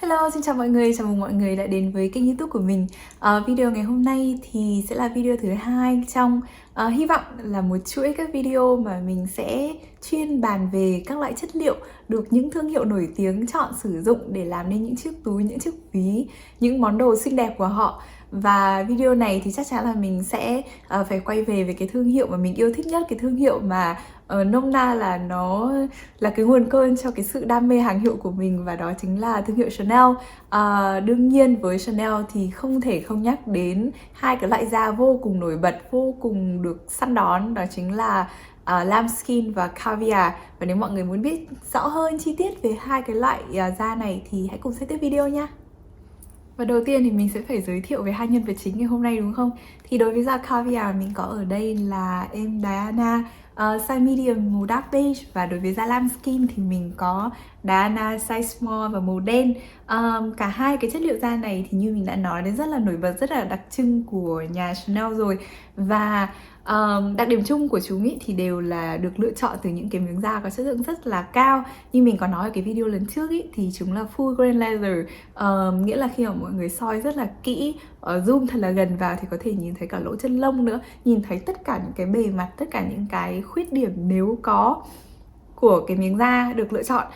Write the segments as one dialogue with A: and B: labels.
A: Hello, xin chào mọi người, chào mừng mọi người đã đến với kênh YouTube của mình. Video ngày hôm nay thì sẽ là video thứ hai trong hy vọng là một chuỗi các video mà mình sẽ chuyên bàn về các loại chất liệu được những thương hiệu nổi tiếng chọn sử dụng để làm nên những chiếc túi, những chiếc ví, những món đồ xinh đẹp của họ. Và video này thì chắc chắn là mình sẽ phải quay về cái thương hiệu mà mình yêu thích nhất, cái thương hiệu mà nôm na là nó là cái nguồn cơn cho cái sự đam mê hàng hiệu của mình, và đó chính là thương hiệu Chanel. Đương nhiên với Chanel thì không thể không nhắc đến hai cái loại da vô cùng nổi bật, vô cùng được săn đón, đó chính là lambskin và caviar. Và nếu mọi người muốn biết rõ hơn chi tiết về hai cái loại da này thì hãy cùng xem tiếp video nha. Và đầu tiên thì mình sẽ phải giới thiệu về hai nhân vật chính ngày hôm nay, đúng không? Thì đối với da caviar mình có ở đây là em Diana, size medium màu dark beige. Và đối với da lambskin thì mình có Diana size small và màu đen. Cả hai cái chất liệu da này thì như mình đã nói, đến rất là nổi bật, rất là đặc trưng của nhà Chanel rồi. Và đặc điểm chung của chúng ý thì đều là được lựa chọn từ những cái miếng da có chất lượng rất là cao. Như mình có nói ở cái video lần trước ý, thì chúng là full grain leather, nghĩa là khi mà mọi người soi rất là kỹ, zoom thật là gần vào thì có thể nhìn thấy cả lỗ chân lông nữa, nhìn thấy tất cả những cái bề mặt, tất cả những cái khuyết điểm nếu có của cái miếng da được lựa chọn.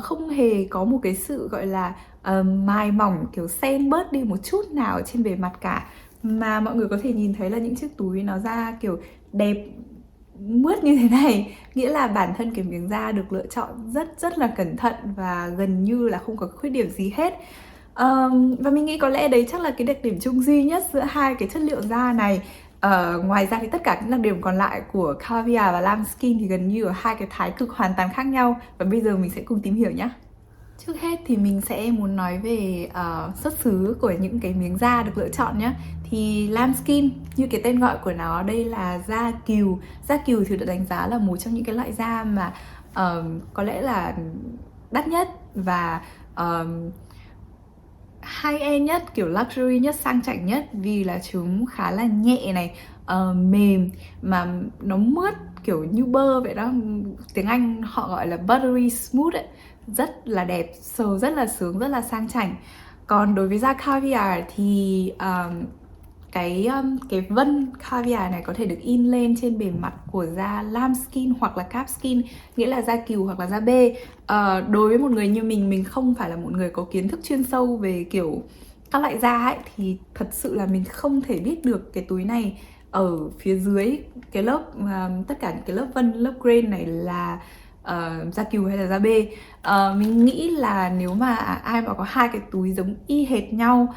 A: Không hề có một cái sự gọi là mài mỏng, kiểu xen bớt đi một chút nào trên bề mặt cả, mà mọi người có thể nhìn thấy là những chiếc túi nó ra kiểu đẹp mướt như thế này, nghĩa là bản thân cái miếng da được lựa chọn rất là cẩn thận và gần như là không có khuyết điểm gì hết. Và mình nghĩ có lẽ đấy chắc là cái đặc điểm chung duy nhất giữa hai cái chất liệu da này. Ngoài ra thì tất cả những đặc điểm còn lại của caviar và lambskin thì gần như ở hai cái thái cực hoàn toàn khác nhau, và bây giờ mình sẽ cùng tìm hiểu nhé. Trước hết thì mình sẽ muốn nói về xuất xứ của những cái miếng da được lựa chọn nhé. Thì lambskin, như cái tên gọi của nó, đây là da cừu. Da cừu thì được đánh giá là một trong những cái loại da mà có lẽ là đắt nhất và high-end nhất, kiểu luxury nhất, sang chảnh nhất, vì là chúng khá là nhẹ này, mềm mà nó mướt kiểu như bơ vậy đó. Tiếng Anh họ gọi là buttery smooth ấy. Rất là đẹp, sờ rất là sướng, rất là sang chảnh. Còn đối với da caviar thì cái vân caviar này có thể được in lên trên bề mặt của da lambskin hoặc là calfskin, nghĩa là da cừu hoặc là da bê. Đối với một người như mình không phải là một người có kiến thức chuyên sâu về kiểu các loại da ấy, thì thật sự là mình không thể biết được cái túi này ở phía dưới cái lớp tất cả những cái lớp vân, lớp grain này là da cừu hay là da bê. Mình nghĩ là nếu mà ai mà có hai cái túi giống y hệt nhau,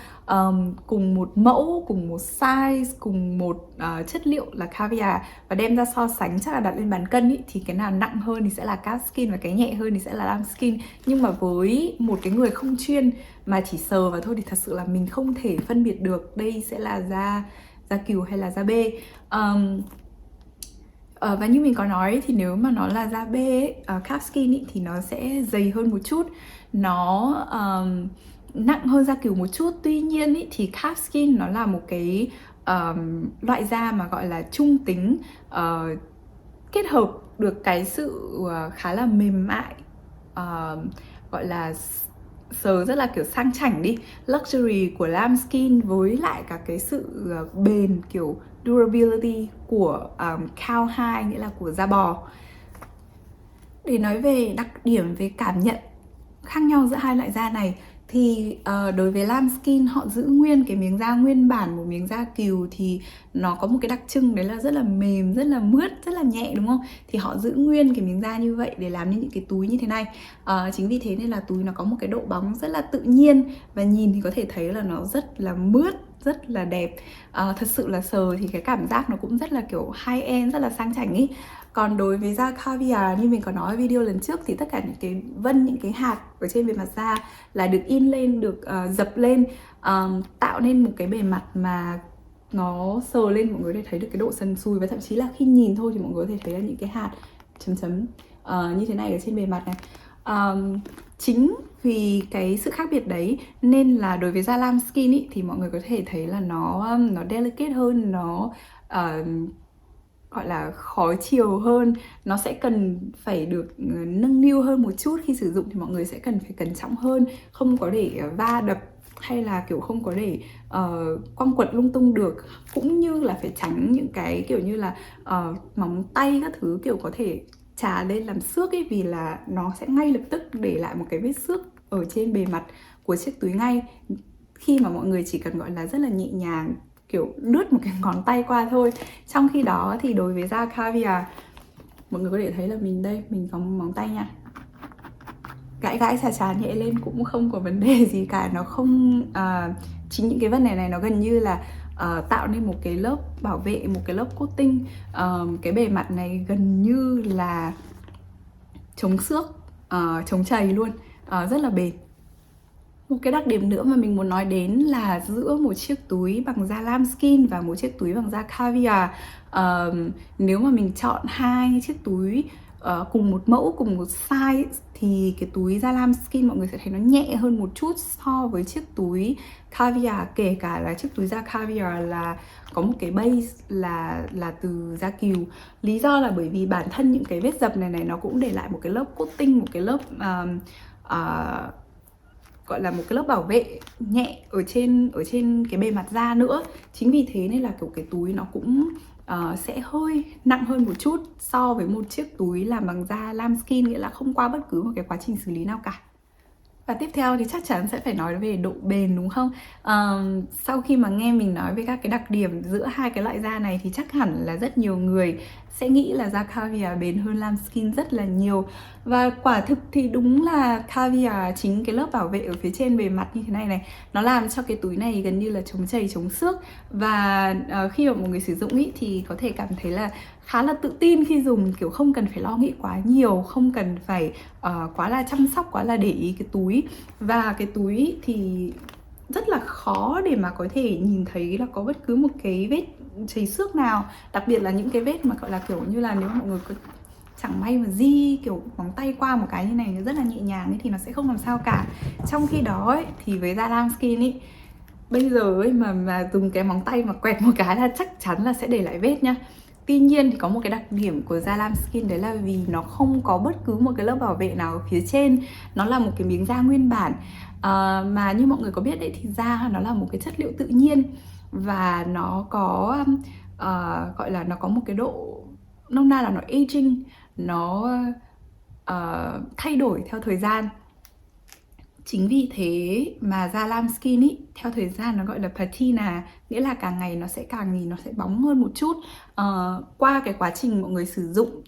A: cùng một mẫu, cùng một size, cùng một chất liệu là caviar, và đem ra so sánh, chắc là đặt lên bàn cân ý, thì cái nào nặng hơn thì sẽ là calfskin và cái nhẹ hơn thì sẽ là lambskin. Nhưng mà với một cái người không chuyên mà chỉ sờ vào thôi thì thật sự là mình không thể phân biệt được đây sẽ là da cừu hay là da bê. Và như mình có nói thì nếu mà nó là da bê, calfskin thì nó sẽ dày hơn một chút, nó nặng hơn da cừu một chút. Tuy nhiên thì calfskin nó là một cái loại da mà gọi là trung tính, kết hợp được cái sự khá là mềm mại, gọi là sờ rất là kiểu sang chảnh đi, luxury của lambskin, với lại cả cái sự bền, kiểu durability của cow hide, nghĩa là của da bò. Để nói về đặc điểm, về cảm nhận khác nhau giữa hai loại da này thì đối với lambskin họ giữ nguyên cái miếng da nguyên bản của miếng da cừu, thì nó có một cái đặc trưng đấy là rất là mềm, rất là mướt, rất là nhẹ, đúng không? Thì họ giữ nguyên cái miếng da như vậy để làm nên những cái túi như thế này. Chính vì thế nên là túi nó có một cái độ bóng rất là tự nhiên, và nhìn thì có thể thấy là nó rất là mướt, rất là đẹp. Thật sự là sờ thì cái cảm giác nó cũng rất là kiểu high-end, rất là sang chảnh ý. Còn đối với da caviar, như mình có nói ở video lần trước, thì tất cả những cái vân, những cái hạt ở trên bề mặt da là được in lên, được dập lên, tạo nên một cái bề mặt mà nó sờ lên mọi người có thể thấy được cái độ sần sùi, và thậm chí là khi nhìn thôi thì mọi người có thể thấy là những cái hạt chấm chấm như thế này ở trên bề mặt này. Chính vì cái sự khác biệt đấy nên là đối với da lambskin thì mọi người có thể thấy là nó delicate hơn, nó gọi là khó chiều hơn, nó sẽ cần phải được nâng niu hơn một chút. Khi sử dụng thì mọi người sẽ cần phải cẩn trọng hơn, không có để va đập hay là kiểu không có để quăng quật lung tung được, cũng như là phải tránh những cái kiểu như là móng tay các thứ kiểu có thể chà lên làm xước ấy, vì là nó sẽ ngay lập tức để lại một cái vết xước ở trên bề mặt của chiếc túi ngay, khi mà mọi người chỉ cần gọi là rất là nhẹ nhàng kiểu lướt một cái ngón tay qua thôi. Trong khi đó thì đối với da caviar, mọi người có thể thấy là mình có móng tay nha, gãi gãi chà chà nhẹ lên cũng không có vấn đề gì cả. Nó không chính những cái vấn đề này nó gần như là tạo nên một cái lớp bảo vệ, một cái lớp coating. Cái bề mặt này gần như là chống xước, chống chày luôn, rất là bền. Một cái đặc điểm nữa mà mình muốn nói đến là giữa một chiếc túi bằng da lambskin và một chiếc túi bằng da caviar, nếu mà mình chọn hai chiếc túi cùng một mẫu, cùng một size, thì cái túi da lambskin mọi người sẽ thấy nó nhẹ hơn một chút so với chiếc túi caviar. Kể cả là chiếc túi da caviar là có một cái base là từ da cừu. Lý do là bởi vì bản thân những cái vết dập này nó cũng để lại một cái lớp coating, một cái lớp gọi là một cái lớp bảo vệ nhẹ ở trên cái bề mặt da nữa. Chính vì thế nên là kiểu cái túi nó cũng sẽ hơi nặng hơn một chút so với một chiếc túi làm bằng da lambskin, nghĩa là không qua bất cứ một cái quá trình xử lý nào cả. Và tiếp theo thì chắc chắn sẽ phải nói về độ bền, đúng không? Sau khi mà nghe mình nói về các cái đặc điểm giữa hai cái loại da này thì chắc hẳn là rất nhiều người sẽ nghĩ là da caviar bền hơn lambskin rất là nhiều. Và quả thực thì đúng là caviar, chính cái lớp bảo vệ ở phía trên bề mặt như thế này này, nó làm cho cái túi này gần như là chống chảy, chống xước. Và khi mà một người sử dụng ý, thì có thể cảm thấy là khá là tự tin khi dùng, kiểu không cần phải lo nghĩ quá nhiều, không cần phải quá là chăm sóc, quá là để ý cái túi. Và cái túi thì rất là khó để mà có thể nhìn thấy là có bất cứ một cái vết chảy xước nào, đặc biệt là những cái vết mà gọi là kiểu như là nếu mọi người chẳng may mà di kiểu móng tay qua một cái như này, nó rất là nhẹ nhàng ấy, thì nó sẽ không làm sao cả. Trong khi đó ấy, thì với da lambskin ấy, bây giờ ấy mà dùng cái móng tay mà quẹt một cái là chắc chắn là sẽ để lại vết nhá. Tuy nhiên thì có một cái đặc điểm của da lambskin, đấy là vì nó không có bất cứ một cái lớp bảo vệ nào ở phía trên. Nó là một cái miếng da nguyên bản, mà như mọi người có biết đấy thì da nó là một cái chất liệu tự nhiên, và nó có gọi là nó có một cái độ nôm na là nó aging, nó thay đổi theo thời gian. Chính vì thế mà da lambskin ý, theo thời gian nó gọi là patina, nghĩa là càng ngày nó sẽ càng nhìn nó sẽ bóng hơn một chút. Qua cái quá trình mọi người sử dụng,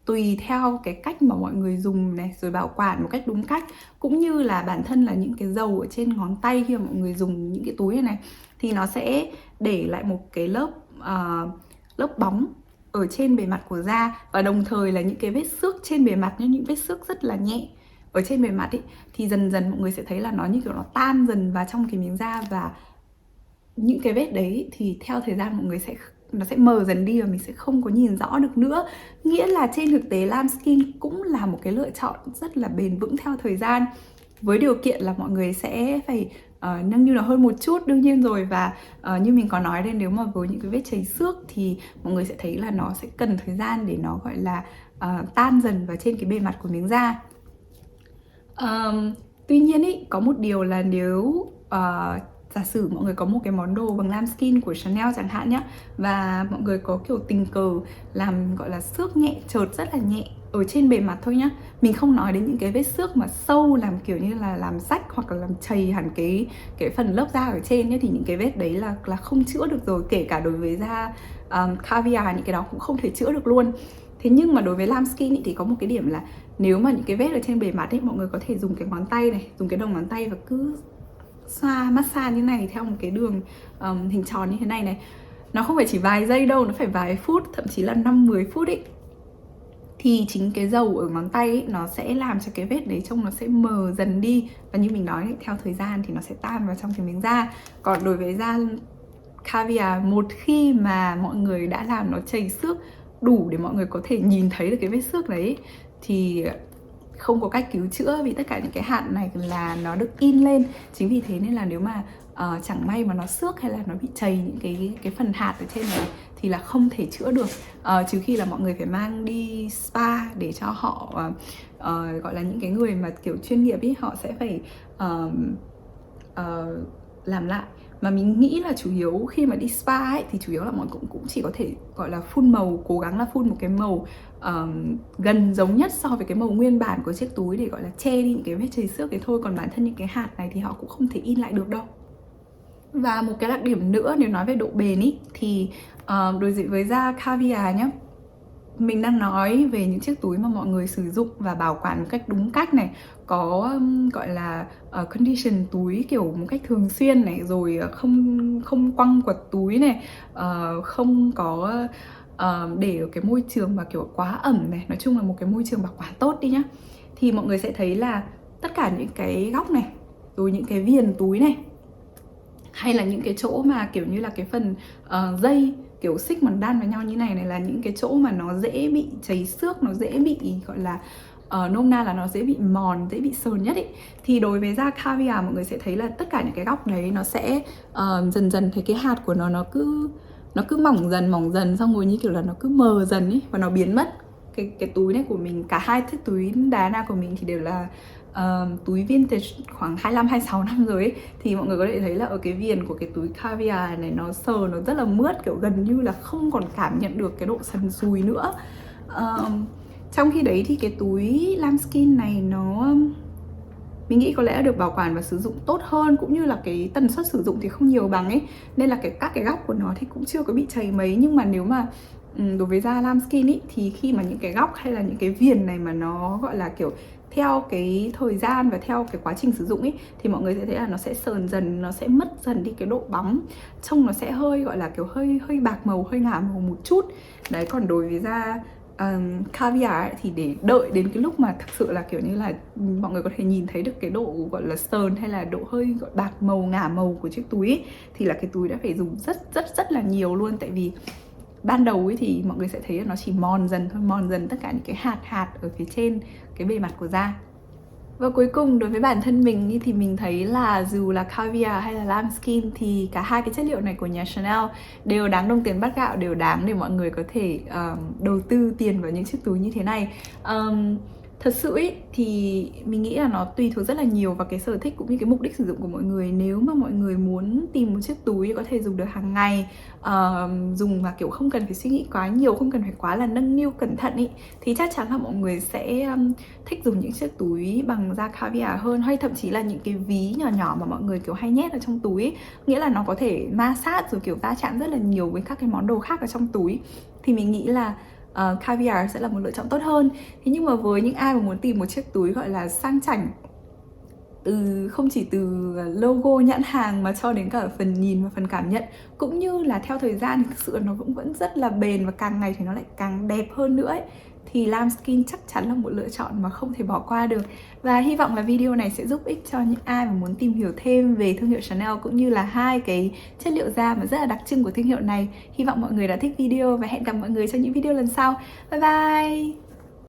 A: tùy theo cái cách mà mọi người dùng này, rồi bảo quản một cách đúng cách, cũng như là bản thân là những cái dầu ở trên ngón tay khi mà mọi người dùng những cái túi này, thì nó sẽ để lại một cái lớp bóng ở trên bề mặt của da. Và đồng thời là những cái vết xước trên bề mặt, những vết xước rất là nhẹ ở trên bề mặt ấy, thì dần dần mọi người sẽ thấy là nó như kiểu nó tan dần vào trong cái miếng da. Và những cái vết đấy thì theo thời gian mọi người nó sẽ mờ dần đi và mình sẽ không có nhìn rõ được nữa. Nghĩa là trên thực tế lambskin cũng là một cái lựa chọn rất là bền vững theo thời gian, với điều kiện là mọi người sẽ phải nâng niu nó hơn một chút, đương nhiên rồi. Và như mình có nói đây, nếu mà với những cái vết chảy xước thì mọi người sẽ thấy là nó sẽ cần thời gian để nó gọi là tan dần vào trên cái bề mặt của miếng da. Tuy nhiên ý, có một điều là nếu giả sử mọi người có một cái món đồ bằng lambskin của Chanel chẳng hạn nhá, và mọi người có kiểu tình cờ làm gọi là xước nhẹ chợt rất là nhẹ ở trên bề mặt thôi nhá, mình không nói đến những cái vết xước mà sâu làm kiểu như là làm rách hoặc là làm chày hẳn cái phần lớp da ở trên nhá, thì những cái vết đấy là không chữa được rồi. Kể cả đối với da caviar, những cái đó cũng không thể chữa được luôn. Thế nhưng mà đối với lambskin ý, thì có một cái điểm là nếu mà những cái vết ở trên bề mặt ấy, mọi người có thể dùng cái ngón tay này, dùng cái đầu ngón tay và cứ xoa, massage như này theo một cái đường hình tròn như thế này này. Nó không phải chỉ vài giây đâu, nó phải vài phút, thậm chí là 5-10 phút ấy. Thì chính cái dầu ở ngón tay ấy, nó sẽ làm cho cái vết đấy trông nó sẽ mờ dần đi. Và như mình nói ấy, theo thời gian thì nó sẽ tan vào trong cái miếng da. Còn đối với da caviar, một khi mà mọi người đã làm nó chảy xước đủ để mọi người có thể nhìn thấy được cái vết xước đấy, thì không có cách cứu chữa, vì tất cả những cái hạt này là nó được in lên. Chính vì thế nên là nếu mà chẳng may mà nó xước hay là nó bị chảy những cái phần hạt ở trên này, thì là không thể chữa được, trừ khi là mọi người phải mang đi spa để cho họ gọi là những cái người mà kiểu chuyên nghiệp ý, họ sẽ phải làm lại. Mà mình nghĩ là chủ yếu khi mà đi spa ấy thì chủ yếu là mọi người cũng chỉ có thể gọi là phun màu, cố gắng là phun một cái màu gần giống nhất so với cái màu nguyên bản của chiếc túi để gọi là che đi những cái vết chảy xước đấy thôi. Còn bản thân những cái hạt này thì họ cũng không thể in lại được đâu. Và một cái đặc điểm nữa nếu nói về độ bền ý, thì đối diện với da caviar nhá, mình đang nói về những chiếc túi mà mọi người sử dụng và bảo quản một cách đúng cách này, có gọi là condition túi kiểu một cách thường xuyên này, rồi không quăng quật túi này, không có để ở cái môi trường mà kiểu quá ẩm này, nói chung là một cái môi trường bảo quản tốt đi nhá. Thì mọi người sẽ thấy là tất cả những cái góc này, rồi những cái viền túi này, hay là những cái chỗ mà kiểu như là cái phần dây kiểu xích mà đan vào nhau như này là những cái chỗ mà nó dễ bị cháy xước, nó dễ bị gọi là nôm na là nó dễ bị mòn, dễ bị sờn nhất ý. Thì đối với da caviar mọi người sẽ thấy là tất cả những cái góc đấy nó sẽ dần dần thấy cái hạt của nó cứ mỏng dần xong rồi như kiểu là nó cứ mờ dần ý, và nó biến mất. Cái túi này của mình, cả hai chiếc túi Diana của mình thì đều là túi vintage khoảng 25-26 năm rồi ấy. Thì mọi người có thể thấy là ở cái viền của cái túi caviar này nó sờ, nó rất là mướt, kiểu gần như là không còn cảm nhận được cái độ sần sùi nữa. Trong khi đấy thì cái túi Lambskin này mình nghĩ có lẽ được bảo quản và sử dụng tốt hơn, cũng như là cái tần suất sử dụng thì không nhiều bằng ấy, nên là các cái góc của nó thì cũng chưa có bị chảy mấy. Nhưng mà nếu mà đối với da Lambskin ý, thì khi mà những cái góc hay là những cái viền này mà nó gọi là kiểu theo cái thời gian và theo cái quá trình sử dụng ấy, thì mọi người sẽ thấy là nó sẽ sờn dần, nó sẽ mất dần đi cái độ bóng, trông nó sẽ hơi gọi là kiểu hơi bạc màu, hơi ngả màu một chút. Đấy, còn đối với da caviar ấy, thì để đợi đến cái lúc mà thực sự là kiểu như là mọi người có thể nhìn thấy được cái độ gọi là sờn hay là độ hơi gọi bạc màu, ngả màu của chiếc túi ấy, thì là cái túi đã phải dùng rất là nhiều luôn. Tại vì ban đầu ấy thì mọi người sẽ thấy là nó chỉ mòn dần thôi, mòn dần tất cả những cái hạt ở phía trên cái bề mặt của da. Và cuối cùng đối với bản thân mình thì mình thấy là dù là caviar hay là lambskin thì cả hai cái chất liệu này của nhà Chanel đều đáng đồng tiền bát gạo, đều đáng để mọi người có thể đầu tư tiền vào những chiếc túi như thế này. Thật sự ý, thì mình nghĩ là nó tùy thuộc rất là nhiều vào cái sở thích cũng như cái mục đích sử dụng của mọi người. Nếu mà mọi người muốn tìm một chiếc túi có thể dùng được hàng ngày, dùng mà kiểu không cần phải suy nghĩ quá nhiều, không cần phải quá là nâng niu cẩn thận ý, thì chắc chắn là mọi người sẽ thích dùng những chiếc túi bằng da caviar hơn. Hay thậm chí là những cái ví nhỏ nhỏ mà mọi người kiểu hay nhét ở trong túi ý, nghĩa là nó có thể ma sát rồi kiểu va chạm rất là nhiều với các cái món đồ khác ở trong túi, thì mình nghĩ là caviar sẽ là một lựa chọn tốt hơn. Thế nhưng mà với những ai mà muốn tìm một chiếc túi gọi là sang chảnh, không chỉ từ logo nhãn hàng mà cho đến cả phần nhìn và phần cảm nhận, cũng như là theo thời gian thì thực sự nó cũng vẫn rất là bền và càng ngày thì nó lại càng đẹp hơn nữa ấy, thì Lambskin chắc chắn là một lựa chọn mà không thể bỏ qua được. Và hy vọng là video này sẽ giúp ích cho những ai mà muốn tìm hiểu thêm về thương hiệu Chanel cũng như là hai cái chất liệu da mà rất là đặc trưng của thương hiệu này. Hy vọng mọi người đã thích video và hẹn gặp mọi người trong những video lần sau. Bye bye!